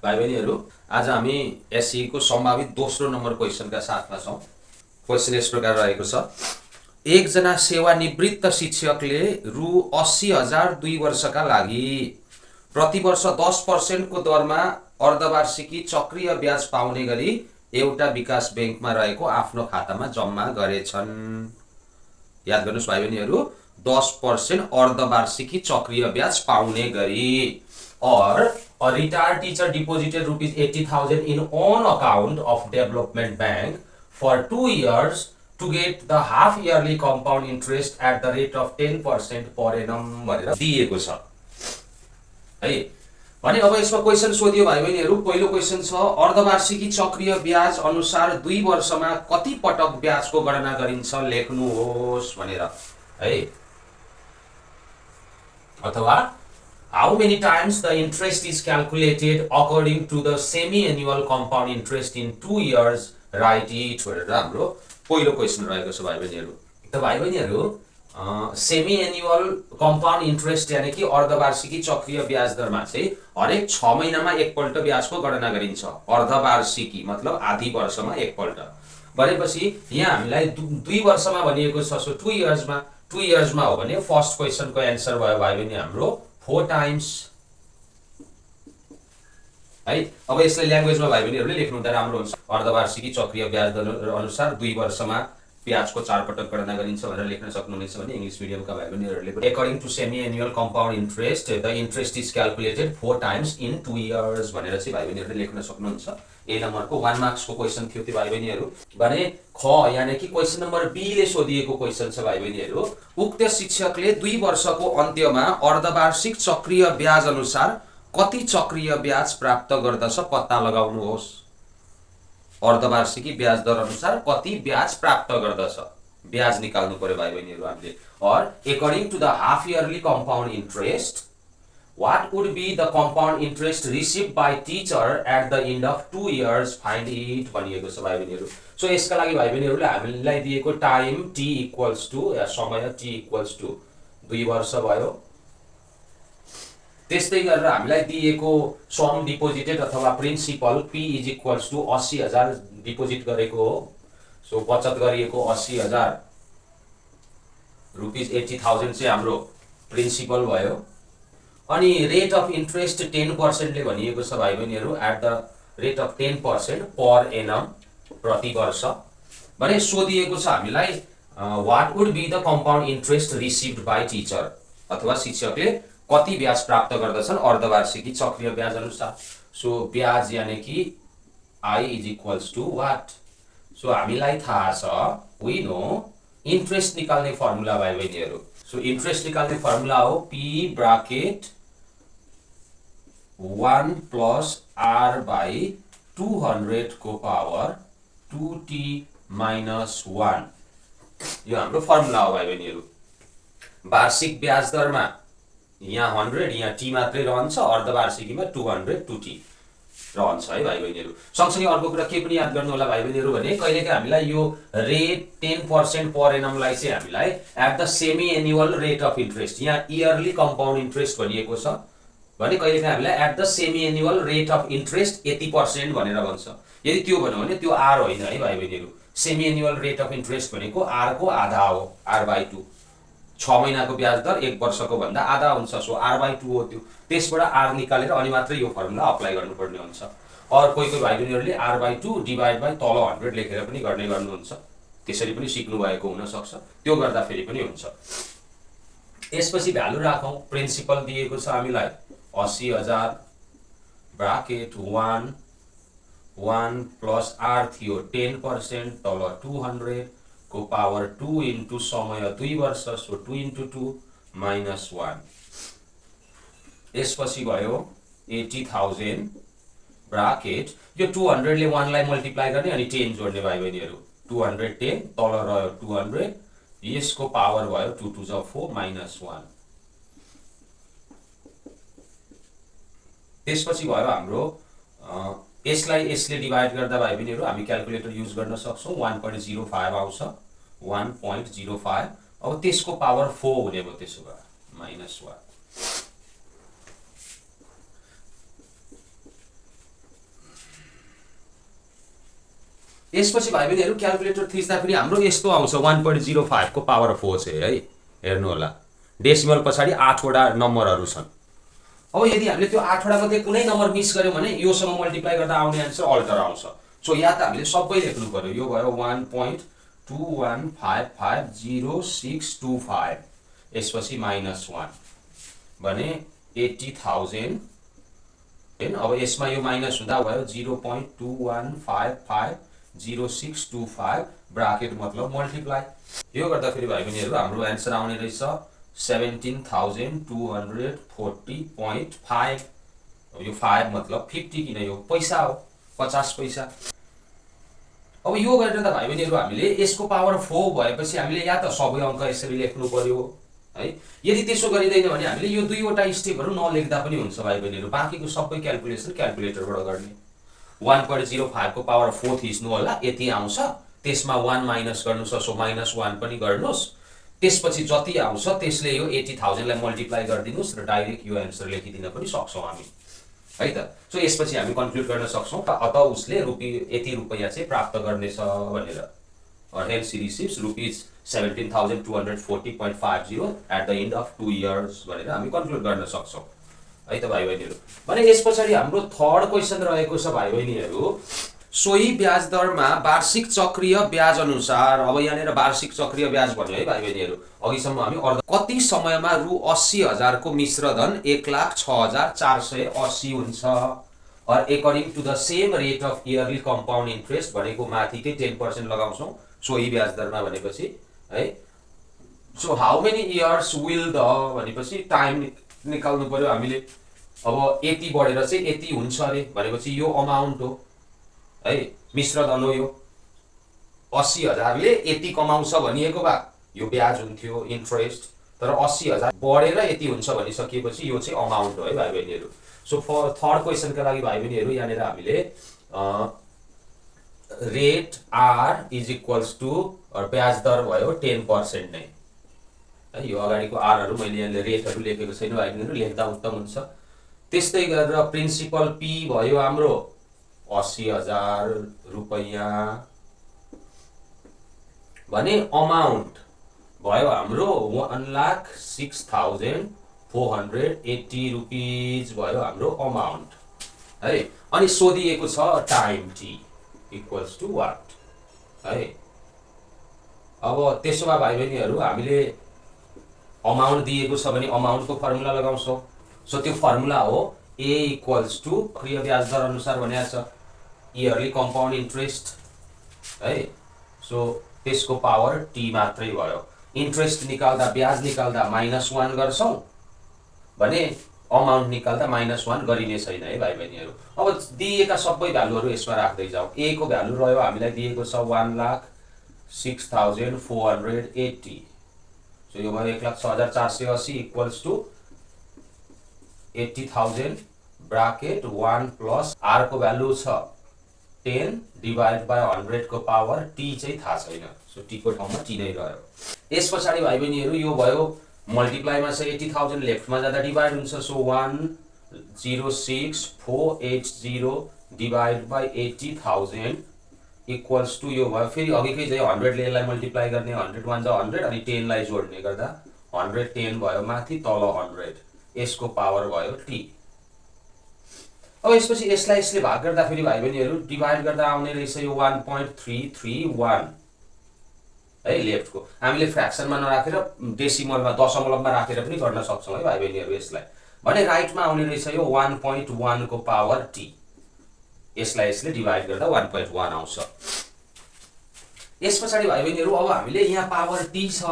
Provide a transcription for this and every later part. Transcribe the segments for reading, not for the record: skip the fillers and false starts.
भाइ बहिनीहरू आज हामी एसई को सम्भावित दोस्रो नम्बर क्वेसनका साथमा छौँ। क्वेसन यस प्रकार रहेको छ, एकजना सेवानिवृत्त शिक्षकले रु 80,000 2 वर्षका लागि प्रति वर्ष 10% को दरमा अर्धवार्षिकी चक्रीय ब्याज पाउने गरी एउटा विकास ब्याङ्कमा रहेको आफ्नो खातामा जम्मा गरेछन्। याद गर्नुहोस् भाइ बहिनीहरू, 10% अर्धवार्षिकी चक्रीय ब्याज पाउने गरी। और a retired teacher deposited rupees 80,000 in own account of development bank for 2 years to get the half yearly compound interest at the rate of 10% per annum भनेर दिएको छ है। भने अब यसमा क्वेसन सोधियो भाइ बहिनीहरू, पहिलो क्वेसन छ अर्धवार्षिकी चक्रीय ब्याज अनुसार 2 वर्षमा कति पटक ब्याजको गणना गरिन्छ लेख्नुहोस् भनेर है। अथवा how many times the interest is calculated according to the semi-annual compound interest in 2 years, write it भनेर हाम्रो पहिलो क्वेसन रहेको छ भाइ बहिनीहरू। त भाइ बहिनीहरू सेमी एनुअल कम्पाउन्ड इन्ट्रेस्ट यानी कि अर्धवार्षिकी चक्रीय ब्याज दरमा चाहिँ हरेक 6 महिनामा एकपल्ट ब्याजको गणना गरिन्छ। अर्धवार्षिकी मतलब आधी वर्षमा एकपल्ट भनेपछि यहाँ हामीलाई 2 वर्षमा भनिएको छ। सो 2 इयर्समा हो भने फर्स्ट क्वेसनको एन्सर भयो भाइ बहिनी हाम्रो 4 times है। अब यसलाई ल्याङ्ग्वेजमा भाइ बहिनीहरूले लेख्नुहुँदा राम्रो हुन्छ। अर्धवार्षिकी चक्रीय ब्याज दर अनुसार 2 वर्षमा ब्याजको 4 पटक गणना गरिन्छ भनेर लेख्न सक्नुहुनेछ भने इंग्लिश मिडियमका भाइ बहिनीहरूले according to semi annual compound interest the interest is calculated 4 times in 2 years भनेर चाहिँ भाइ बहिनीहरूले लेख्न सक्नुहुन्छ। ए नम्बरको 1 मार्क्सको क्वेसन थियो त्यो भाइ बहिनीहरू। भने ख यानी कि क्वेसन नम्बर बी ले सोधिएको क्वेसन छ भाइ बहिनीहरू, उक्त शिक्षकले 2 वर्षको अन्त्यमा अर्धवार्षिक चक्रीय ब्याज अनुसार कति चक्रीय ब्याज प्राप्त गर्दछ पत्ता लगाउनुहोस्। अर्धवार्षिकी ब्याज दर अनुसार कति ब्याज प्राप्त गर्दछ ब्याज निकाल्नु पर्यो भाइ बहिनीहरू हामीले। और according to the half yearly compound interest what would be the compound interest received by teacher at the end of 2 years, find it भनिएको छ भाइ बहिनीहरू। सो यसका लागि भाइ बहिनीहरूले हामीलाई दिएको टाइम t इक्वल्स टु या समय t इक्वल्स टु 2 वर्ष भयो। त्यस्तै गरेर हामीलाई दिएको सम डिपोजिटेड अथवा principal p is equals to 80,000 deposit गरेको हो। सो बचत गरिएको 80,000 रुपीज 80,000 चाहिँ हाम्रो प्रिन्सिपल भयो। अनि रेट अफ इन्ट्रेस्ट 10% ले भनिएको छ भाइ बहिनीहरू, at the rate of 10% per annum प्रति वर्ष। भने सोधिएको छ हामीलाई what would be the compound interest received by teacher, अथवा शिक्षकले कति ब्याज प्राप्त गर्दछन् अर्धवार्षिकी चक्रीय ब्याज अनुसार। सो ब्याज यानी कि i is equals to what. So हामीलाई थाहा छ वी नो इन्ट्रेस्ट निकाल्ने फर्मुला भाइ बहिनीहरू। सो इन्ट्रेस्ट निकाल्ने फर्मुला हो p bracket 1 plus r by 200 को पावर 2t minus 1 यो हाम्रो फर्मुला हो भाइ बहिनीहरू। वार्षिक ब्याज दरमा यहाँ 100 यहाँ t मात्रै रहन्छ, अर्धवार्षिकीमा 200 2t रहन्छ है भाइ बहिनीहरू। सँगसँगै अर्को कुरा के पनि याद गर्नु होला भाइ बहिनीहरू भने कहिलेकाहीँ हामीलाई यो रेट 10% पर एनमलाई चाहिँ हामीलाई at the semi annual rate of interest, यहाँ इयरली कम्पाउन्ड इन्ट्रेस्ट भनिएको छ भने कहिलेकाहीँ हामीलाई at the semi annual rate of interest 80% भनेर भन्छ। यदि त्यो भन्यो भने त्यो आर होइन है भाइ बहिनीहरू। Semi annual rate of interest भनेको आर को आधा हो, r/2। 6 महिनाको ब्याज दर 1 वर्षको भन्दा आधा हुन्छ। सो r/2 हो त्यो। त्यसबाट आर निकालेर अनि मात्रै यो फर्मुला अप्लाई गर्नुपर्ने हुन्छ। और कोही कोही भाइ बहिनीहरूले r/2 डिभाइड बाइ तल 100 लेखेर पनि गर्ने गर्नुहुन्छ। त्यसरी पनि सिक्नु भएको हुन सक्छ, त्यो गर्दा फेरि पनि हुन्छ। यसपछि भ्यालु राखौं। प्रिन्सिपल दिएको छ हामीलाई 80,000 ब्राकेट 1 प्लस r थियो 10% तल 200 को पावर 2 इन्टु समय 2 वर्ष। So 2 into 2 minus 1। यसपछि भयो 80,000 ब्राकेट यो 200 ले 1 लाई मल्टिप्लाई गर्ने अनि 10 जोड्ने भाइ बहिनीहरू। 210 तल रह्यो 200, यसको पावर भयो 2 2 जा 4 माइनस 1। त्यसपछि भयो हाम्रो यसलाई यसले डिभाइड गर्दा भाइ बहिनीहरू हामी क्याल्कुलेटर युज गर्न सक्छौं। 1.05 आउँछ 1.05। अब त्यसको पावर 4 हुने भयो, त्यसो भए -1। यसपछि भाइ बहिनीहरू क्यालकुलेटर थिच्दा फेरि हाम्रो यस्तो आउँछ 1.05 को पावर 4 चाहिँ है, हेर्नु होला डेसिमल पछाडि 8 वटा नम्बरहरू छन्। अब यदि हामीले त्यो 8 वटा मध्ये कुनै नम्बर मिस गर्यौँ भने योसँग मल्टिप्लाई गर्दा आउने आन्सर अल्टर आउँछ। सो या त हामीले सबै लेख्नु पर्यो, यो भयो 1.215500625, यसपछि -1 भने 80,000। अब यसमा यो माइनस हुँदा भयो 0.21550625 ब्राकेट मतलब मल्टिप्लाई। यो गर्दा फेरि भाइ बहिनीहरू हाम्रो आन्सर आउने रहेछ 17,240.5। यो 5 मतलब 50 किन यो पैसा हो, 50 पैसा। अब यो गरेर त भाइ बहिनीहरू हामीले यसको पावर 4 भएपछि हामीले या त सबै अङ्क यसरी लेख्नु पर्यो है, यदि त्यसो गरिदैन भने हामीले यो दुईवटा स्टेपहरू नलेख्दा पनि हुन्छ भाइ बहिनीहरू, बाँकीको सबै क्यालकुलेसन क्यालकुलेटरबाट गर्ने। 1.05 को पावर 4 थिच्नु होला, यति आउँछ, त्यसमा 1 माइनस गर्नुस्, सो -1 पनि गर्नुस्, त्यसपछि जति आउँछ त्यसले यो 80,000 लाई मल्टिप्लाई गरिदिनुस् र डाइरेक्ट यो आन्सर लेखिदिन पनि सक्छौँ हामी है त। सो यसपछि हामी कन्क्लुड गर्न सक्छौँ अत उसले यति रुपैयाँ चाहिँ प्राप्त गर्नेछ भनेर। Hence he receives ₹17,240.50 at the end of 2 years भनेर हामी कन्क्लुड गर्न सक्छौँ है त भाइ बहिनीहरू। भने यस पछाडि हाम्रो थर्ड क्वेसन रहेको छ भाइ बहिनीहरू, सोही ब्याज दरमा वार्षिक चक्रीय ब्याज अनुसार। अब यहाँनिर वार्षिक चक्रीय ब्याज भन्यो है भाइ बहिनीहरू, अघिसम्म हामी कति समयमा ₹80,000 को मिश्र धन 1,06,480 हुन्छ, और according to the same rate of yearly compound interest भनेको माथिकै 10% लगाउँछौँ सोही ब्याज दरमा भनेपछि है। So how many years will the भनेपछि टाइम निकाल्नु पर्यो हामीले। अब यति बढेर चाहिँ यति हुन्छ अरे भनेपछि यो अमाउन्ट हो है, मिश्र धन हो यो। 80,000 ले यति कमाउँछ भनिएको भए यो ब्याज हुन्थ्यो इन्ट्रेस्ट, तर 80,000 बढेर यति हुन्छ भनिसकिएपछि यो चाहिँ अमाउन्ट हो है भाइ बहिनीहरू। सो फर थर्ड क्वेसनका लागि भाइ बहिनीहरू यहाँनिर हामीले rate R is equals to ब्याज दर भयो 10% नै है। यो अगाडिको आरहरू मैले यहाँले रेटहरू लेखेको छैन भाइ बहिनीहरू, लेख्दा उत्तम हुन्छ। त्यस्तै गरेर प्रिन्सिपल पी भयो हाम्रो 80,000 रुपैयाँ भने अमाउन्ट भयो हाम्रो 1,06,480 रुपिज भयो हाम्रो अमाउन्ट है। अनि सोधिएको छ time T equals to what है। अब त्यसो भए भाइ बहिनीहरू हामीले अमाउन्ट दिएको छ भने अमाउन्टको फर्मुला लगाउँछौँ। सो त्यो फर्मुला हो A इक्वल्स टु चक्रीय ब्याज दर अनुसार भनेको छ इयरली कम्पाउन्ड इन्ट्रेस्ट है। सो त्यसको पावर टी मात्रै भयो। इन्ट्रेस्ट निकाल्दा ब्याज निकाल्दा -1 गर्छौँ भने अमाउन्ट निकाल्दा -1 गरिने छैन है भाइ बहिनीहरू। अब दिएका सबै भ्यालुहरू यसमा राख्दै जाउँ। ए को भ्यालु रह्यो हामीलाई दिएको छ 1,06,480। सो यो भयो 1,06,480 equals to 80,000 bracket 1 plus R को भ्यालु छ 10 डिभाइड बाई 100 को पावर टी चाहिँ थाहा छैन। सो टी को ठाउँमा टी नै रह्यो। यस पछाडि भाइ बहिनीहरू यो भयो मल्टिप्लाईमा छ 80,000, लेफ्टमा जाँदा डिभाइड हुन्छ। So 1,06,480 divide by 80,000 equals to यो भयो फेरि अघिकै चाहिँ 100 ले यसलाई मल्टिप्लाई गर्ने, 100 1 जा 100 अनि 10 लाई जोड्ने गर्दा 110 भयो माथि, तल 100, यसको पावर भयो टी। अब यसपछि यसलाई यसले भाग गर्दा फेरि भाइ बहिनीहरू डिभाइड गर्दा आउने रहेछ यो 1.331 है। लेफ्टको हामीले फ्र्याक्सनमा नराखेर डेसिमलमा दशमलवमा राखेर पनि गर्न सक्छौँ है भाइ बहिनीहरू यसलाई। भने राइटमा आउने रहेछ यो 1.1 को पावर टी। यसलाई यसले डिभाइड गर्दा 1.1 आउँछ। यस पछाडि भाइ बहिनीहरू अब हामीले यहाँ पावर टी छ।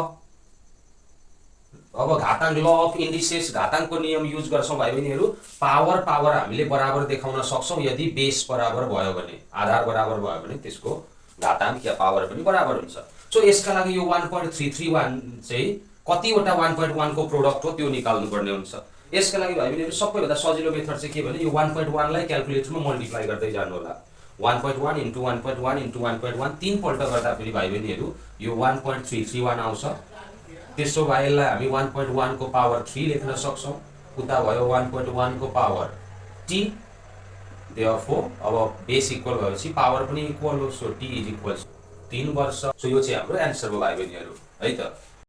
अब घाताङ्क ल अफ इन्डिसेस घाताङ्कको नियम युज गर्छौँ भाइ बहिनीहरू। पावर हामीले बराबर देखाउन सक्छौँ यदि बेस बराबर भयो भने, आधार बराबर भयो भने त्यसको घाताङ्क या पावर पनि बराबर हुन्छ। सो यसका लागि यो 1.331 चाहिँ कतिवटा 1.1 को प्रोडक्ट हो त्यो निकाल्नु पर्ने हुन्छ। यसका लागि भाइ बहिनीहरू सबैभन्दा सजिलो मेथड चाहिँ के भने यो 1.1 लाई क्यालकुलेटरमा मल्टिप्लाई गर्दै जानु होला। 1.1 इन्टु 1.1 इन्टु 1.1 3 पल्ट गर्दा फेरि भाइ बहिनीहरू यो 1.331 आउँछ। त्यसो भए यसलाई हामी 1.1 को पावर 3 लेख्न सक्छौँ। उता भयो 1.1 को पावर टी देयरफोर अब बेस इक्वल भएपछि पावर पनि इक्वल हो, सो t इज इक्वल 3 वर्ष। सो यो चाहिँ हाम्रो एन्सर भयो बहिनीहरू है त।